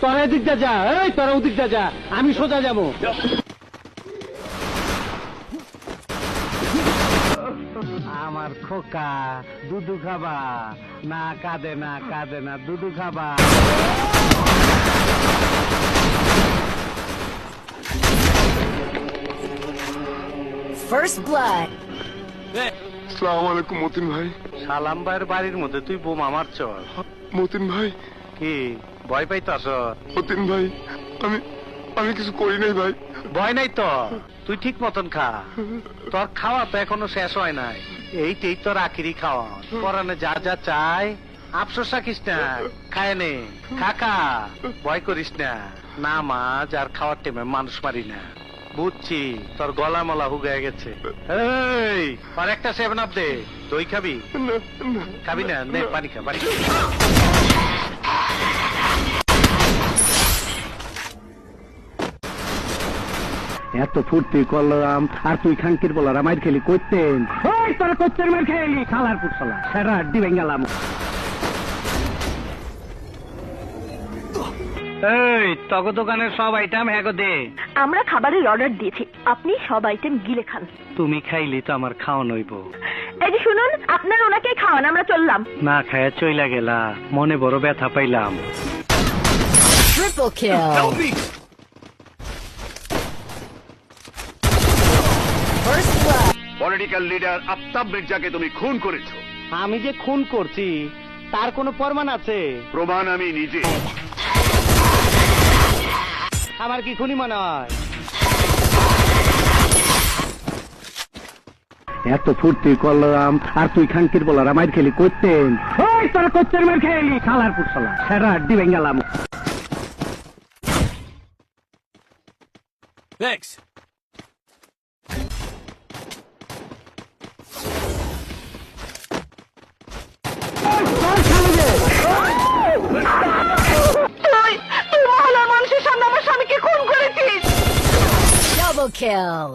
তোরা এদিকটা যা, এই তোরা ওদিকটা যা, আমি সোজা যাবো। আমার খোকা দুধু খাবা না, কাঁদে না কাঁদে না, দুধু খাবা। First blood. আসসালামু আলাইকুম মতিন ভাই। সালাম ভাইয়ের বাড়ির মধ্যে তুই বোমা মারছ? মতিন ভাই, কি ভয় পাইতাছ? মতিন ভাই, আমি আমি কিছু করি নাই ভাই। ভয় নাই তো, তুই ঠিক মতন খা। তোর খাওয়া তো এখনো শেষ হয় নাই, এইটাই তোর আখিরি খাওয়া। পরানে যা যা চাই আফসোস রাখিস না, খায় নে, খা, ভয় করিস না। নামাজ আর খাওয়ার টাইমে মানুষ মারি না, বুঝছি। তোর গলা মলা হুগায় গেছে। এই আর একটা 7 আপ দে। দই খাবি? না, না। খাবি না? নে পানি খা, পানি খা। এত ফুর্তি করলাম আর তুই খাঙ্কির বলার মাইর খেলি করতেন। তোরা করতেন মাইর খেলি খালার পুটলা সেরা আড্ডি ভেঙ্গালাম। এই তগ দোকানের সব আইটেম হ্যাগো দে। আমরা খাবারের অর্ডার দিয়েছি, আপনি সব আইটেম গিলে খান। তুমি খাইলি তো আমার খাওয়া নইব। এই যে শুনুন, আপনার ওনাকে খাওয়ান, আমরা চললাম। না খায়া চইলা গেলা, মনে বড় ব্যথা পাইলাম। Triple kill. First blood. Political leader Aftab মির্জাকে তুমি খুন করেছো। আমি যে খুন করছি তার কোনো প্রমাণ আছে? প্রমাণ আমি নিজে। আমার কি খুনি মনে হয়? এত ফুর্তি করলাম আর তুই খাঙ্কির বলার মাইর খেলি করতেন। তোরা করতেন মাইর খেলি খালার পুটলা সেরা আড্ডি ভেঙ্গালাম। Thanks. তুই মহলার মানুষের সামনে আমার স্বামীকে খুন করেছিস। Double kill.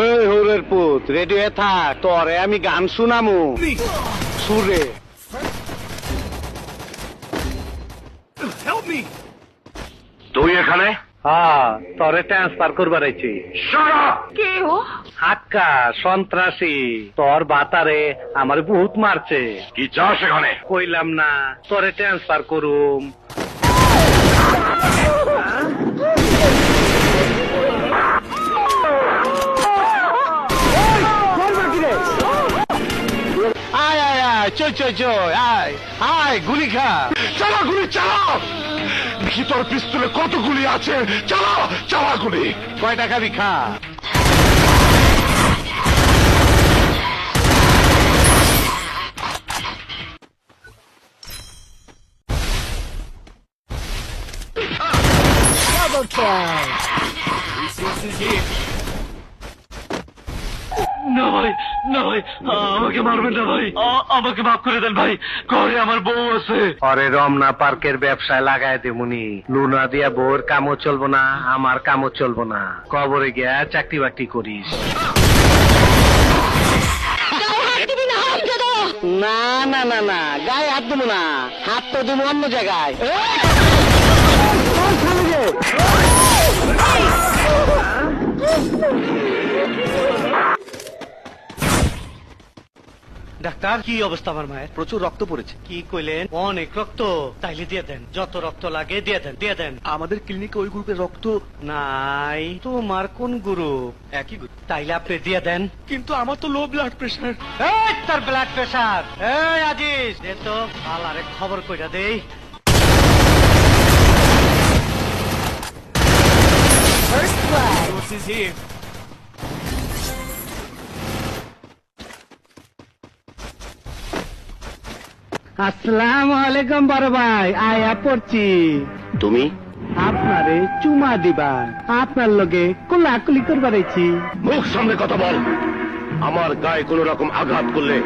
এই হোরের পুত, রেডি হয়ে থাক, তোরে আমি গান শুনামু সুরে। Help me! তুই এখানে? হ্যাঁ, তোরে ট্রান্সফার করবার আইছি। কে ও? হাক্কা সন্ত্রাসী, তোর বাতারে আমার বহুত মারছে। কি চাস এখানে? কইলাম না তোরে ট্রান্সফার করুম। আয় আয় আয়, চই আয় আয়, গুলি খা। চালা গুলি চালাও। দেখি তোর পিস্তলে কত গুলি আছে। চালাও, চালা গুলি। কয়টা খাবি খা। Double kill. Resources here. না ভাই, না ভাই, আমাকে মারবেন না ভাই, আমাকে মাফ করে দেন ভাই, ঘরে আমার বউ আছে। পরে রমনা পার্কের ব্যবসায় লাগাই দেবনি। লুনা দিয়া বউর কামও চলবো না, আমার কামও চলবো না। কবরে গিয়া চাকরি বাকরি করিস। না না না না, গায়ে হাত দেবো না, হাত তো দেবো অন্য জায়গায়। ডাক্তার, কি অবস্থা আমার মায়ের? প্রচুর রক্ত পড়েছে। কি কইলেন? অনেক রক্ত? তাইলে দিয়ে দেন, যত রক্ত লাগে দিয়ে দেন, দিয়ে দেন। আমাদের ক্লিনিকে ওই গ্রুপের রক্ত নাই। তোমার কোন গ্রুপ? একই গ্রুপ। তাইলে আপনি দিয়ে দেন। কিন্তু আমার তো লো ব্লাড প্রেশার। এই তার ব্লাড প্রেশার। এই আজিজ, দে তো আলারে খবর কইরা দেই। First blood. Resources here. আসসালামু আলাইকুম বড় ভাই, আয়া পড়ছি। তুমি? আপনারে চুমা দিবা, আপনার লগে কোলাকুলি করবার আইছি। মুখ সামনে কথা বল। আমার গায়ে কোন রকম আঘাত করলে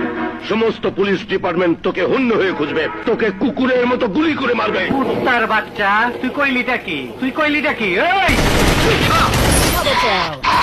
সমস্ত পুলিশ ডিপার্টমেন্ট তোকে হন্য হয়ে খুঁজবে, তোকে কুকুরের মতো গুলি করে মারবে। কুত্তার বাচ্চা, তুই কইলিটা কি? তুই কইলিটা কি? এই Double kill.